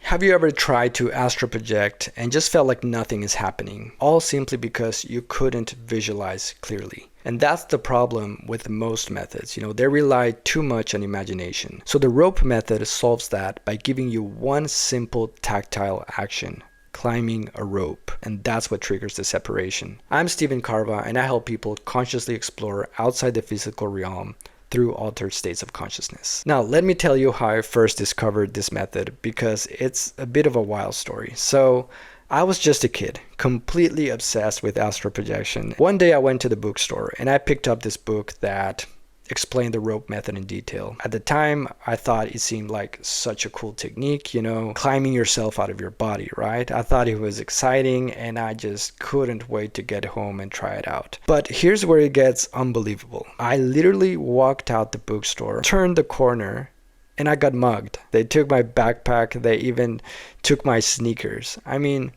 Have you ever tried to astral project and just felt like nothing is happening, all simply because you couldn't visualize clearly? And that's the problem with most methods. They rely too much on imagination. So the rope method solves that by giving you one simple tactile action: climbing a rope. And that's what triggers the separation. I'm Steven Carva, and I help people consciously explore outside the physical realm through altered states of consciousness. Now, let me tell you how I first discovered this method, because it's a bit of a wild story. So, I was just a kid, completely obsessed with astral projection. One day I went to the bookstore and I picked up this book that explained the rope method in detail. At the time, I thought it seemed like such a cool technique, climbing yourself out of your body, right? I thought it was exciting and I just couldn't wait to get home and try it out. But here's where it gets unbelievable. I literally walked out the bookstore, turned the corner, and I got mugged. They took my backpack, they even took my sneakers. I mean,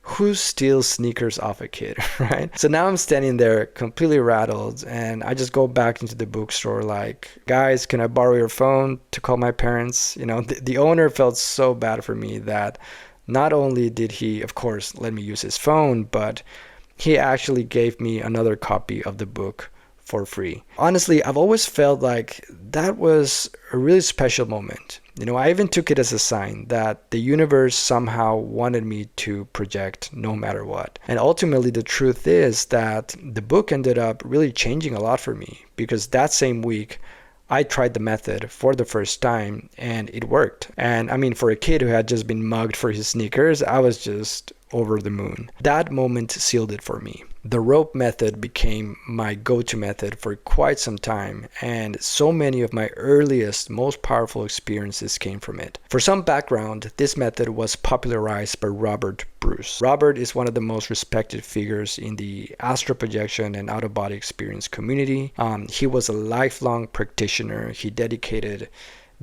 who steals sneakers off a kid, right? So now I'm standing there completely rattled, and I just go back into the bookstore like, guys, can I borrow your phone to call my parents? The owner felt so bad for me that not only did he, of course, let me use his phone, but he actually gave me another copy of the book for free. Honestly, I've always felt like that was a really special moment. I even took it as a sign that the universe somehow wanted me to project no matter what. And ultimately, the truth is that the book ended up really changing a lot for me, because that same week, I tried the method for the first time and it worked. And I mean, for a kid who had just been mugged for his sneakers, I was just over the moon. That moment sealed it for me. The rope method became my go-to method for quite some time, and so many of my earliest, most powerful experiences came from it. For some background, this method was popularized by Robert Bruce. Robert is one of the most respected figures in the astral projection and out-of-body experience community. He was a lifelong practitioner. He dedicated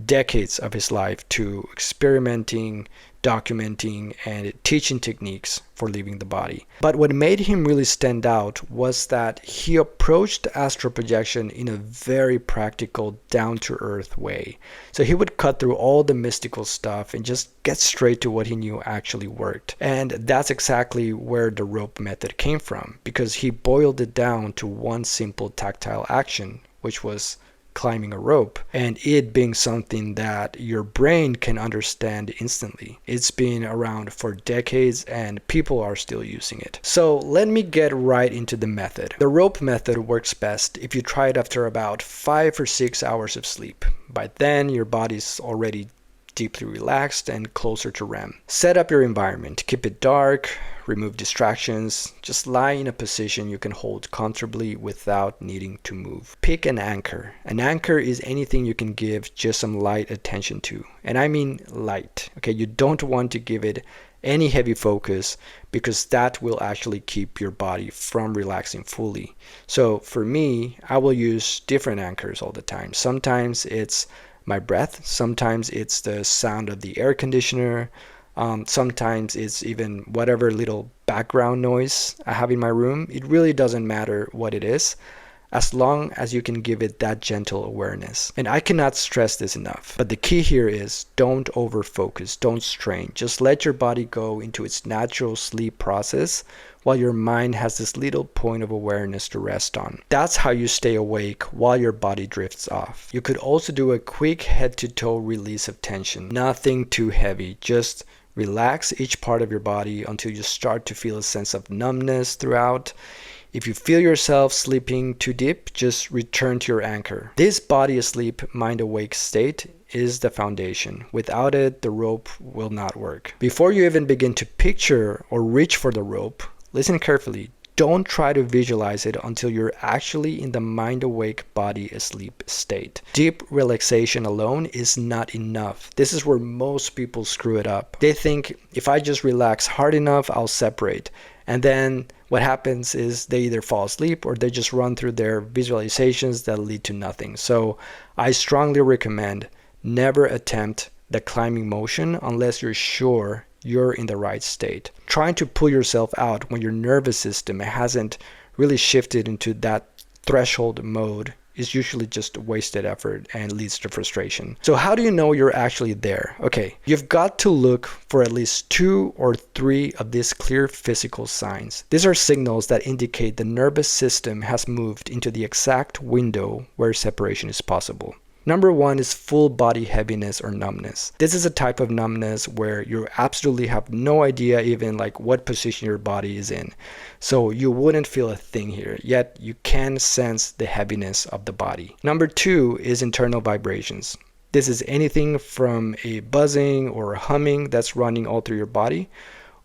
decades of his life to experimenting, documenting, and teaching techniques for leaving the body. But what made him really stand out was that he approached astral projection in a very practical, down-to-earth way. So he would cut through all the mystical stuff and just get straight to what he knew actually worked. And that's exactly where the rope method came from, because he boiled it down to one simple tactile action, which was climbing a rope, and it being something that your brain can understand instantly. It's been around for decades and people are still using it. So let me get right into the method. The rope method works best if you try it after about 5 or 6 hours of sleep. By then, your body's already deeply relaxed and closer to REM. Set up your environment. Keep it dark, remove distractions, just lie in a position you can hold comfortably without needing to move. Pick an anchor. An anchor is anything you can give just some light attention to. And I mean light. Okay, you don't want to give it any heavy focus, because that will actually keep your body from relaxing fully. So for me, I will use different anchors all the time. Sometimes it's my breath, sometimes it's the sound of the air conditioner, sometimes it's even whatever little background noise I have in my room. It really doesn't matter what it is, as long as you can give it that gentle awareness. And I cannot stress this enough. But the key here is don't over focus, don't strain. Just let your body go into its natural sleep process while your mind has this little point of awareness to rest on. That's how you stay awake while your body drifts off. You could also do a quick head to toe release of tension. Nothing too heavy, just relax each part of your body until you start to feel a sense of numbness throughout. If you feel yourself sleeping too deep, just return to your anchor. This body asleep, mind awake state is the foundation. Without it, the rope will not work. Before you even begin to picture or reach for the rope, listen carefully. Don't try to visualize it until you're actually in the mind awake, body asleep state. Deep relaxation alone is not enough. This is where most people screw it up. They think if I just relax hard enough, I'll separate. And then what happens is they either fall asleep or they just run through their visualizations that lead to nothing. So I strongly recommend never attempt the climbing motion unless you're sure you're in the right state. Trying to pull yourself out when your nervous system hasn't really shifted into that threshold mode is usually just wasted effort and leads to frustration. So how do you know you're actually there? Okay, you've got to look for at least 2 or 3 of these clear physical signs. These are signals that indicate the nervous system has moved into the exact window where separation is possible. Number 1 is full body heaviness or numbness. This is a type of numbness where you absolutely have no idea even like what position your body is in. So you wouldn't feel a thing here, yet you can sense the heaviness of the body. Number 2 is internal vibrations. This is anything from a buzzing or a humming that's running all through your body,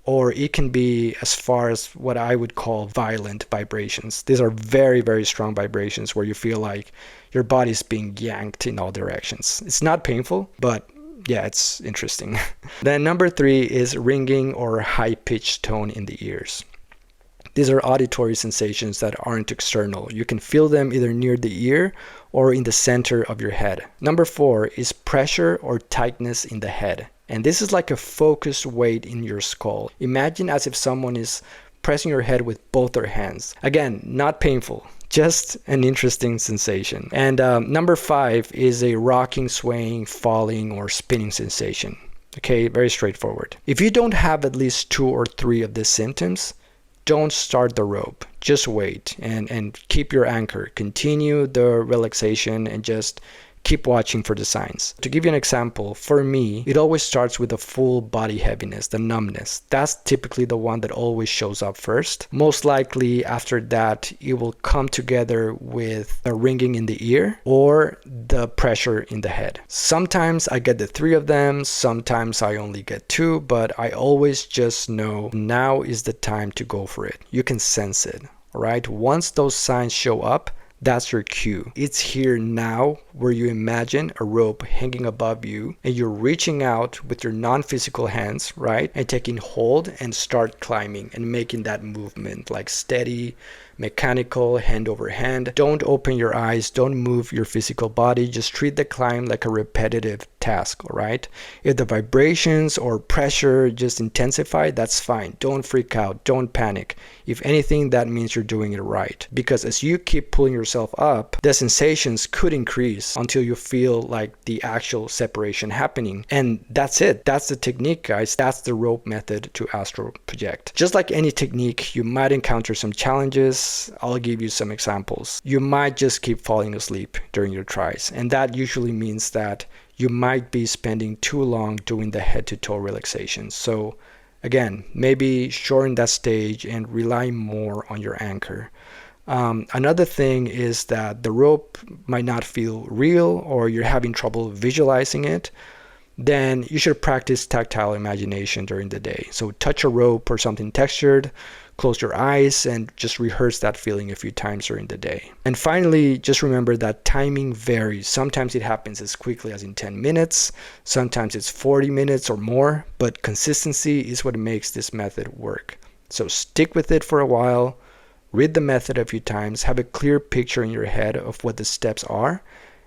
or it can be as far as what I would call violent vibrations. These are very, very strong vibrations where you feel like your body's being yanked in all directions. It's not painful, but yeah, it's interesting. Then number 3 is ringing or high-pitched tone in the ears. These are auditory sensations that aren't external. You can feel them either near the ear or in the center of your head. Number 4 is pressure or tightness in the head. And this is like a focused weight in your skull. Imagine as if someone is pressing your head with both their hands. Again, not painful, just an interesting sensation. And number 5 is a rocking, swaying, falling, or spinning sensation. Okay, very straightforward. If you don't have at least 2 or 3 of these symptoms, don't start the rope. Just wait and keep your anchor. Continue the relaxation and just keep watching for the signs. To give you an example, for me, it always starts with a full body heaviness, the numbness. That's typically the one that always shows up first. Most likely after that, it will come together with a ringing in the ear or the pressure in the head. Sometimes I get the 3 of them, sometimes I only get 2, but I always just know now is the time to go for it. You can sense it, all right? Once those signs show up, that's your cue. It's here now where you imagine a rope hanging above you and you're reaching out with your non-physical hands, right? And taking hold and start climbing and making that movement like steady, mechanical, hand over hand. Don't open your eyes, don't move your physical body, just treat the climb like a repetitive task, all right? If the vibrations or pressure just intensify, that's fine. Don't freak out, don't panic. If anything, that means you're doing it right. Because as you keep pulling yourself up, the sensations could increase until you feel like the actual separation happening. And that's it. That's the technique, guys. That's the rope method to astral project. Just like any technique, you might encounter some challenges. I'll give you some examples. You might just keep falling asleep during your tries, and that usually means that you might be spending too long doing the head to toe relaxation. So again, maybe shorten that stage and rely more on your anchor. Another thing is that the rope might not feel real or you're having trouble visualizing it. Then you should practice tactile imagination during the day. So touch a rope or something textured, close your eyes, and just rehearse that feeling a few times during the day. And finally, just remember that timing varies. Sometimes it happens as quickly as in 10 minutes, sometimes it's 40 minutes or more, but consistency is what makes this method work. So stick with it for a while, read the method a few times, have a clear picture in your head of what the steps are,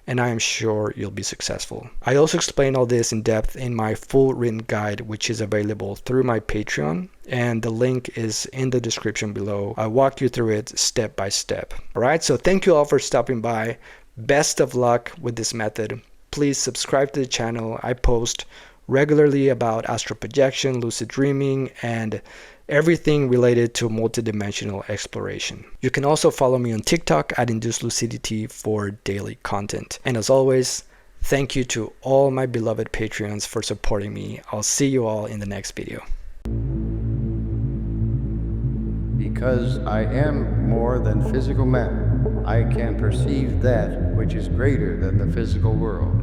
and I am sure you'll be successful. I also explain all this in depth in my full written guide, which is available through my Patreon, and the link is in the description below. I walk you through it step by step. All right, so thank you all for stopping by. Best of luck with this method. Please subscribe to the channel. I post regularly about astral projection, lucid dreaming, and everything related to multidimensional exploration. You can also follow me on TikTok at Induced Lucidity for daily content. And as always, thank you to all my beloved Patreons for supporting me. I'll see you all in the next video. Because I am more than physical matter, I can perceive that which is greater than the physical world.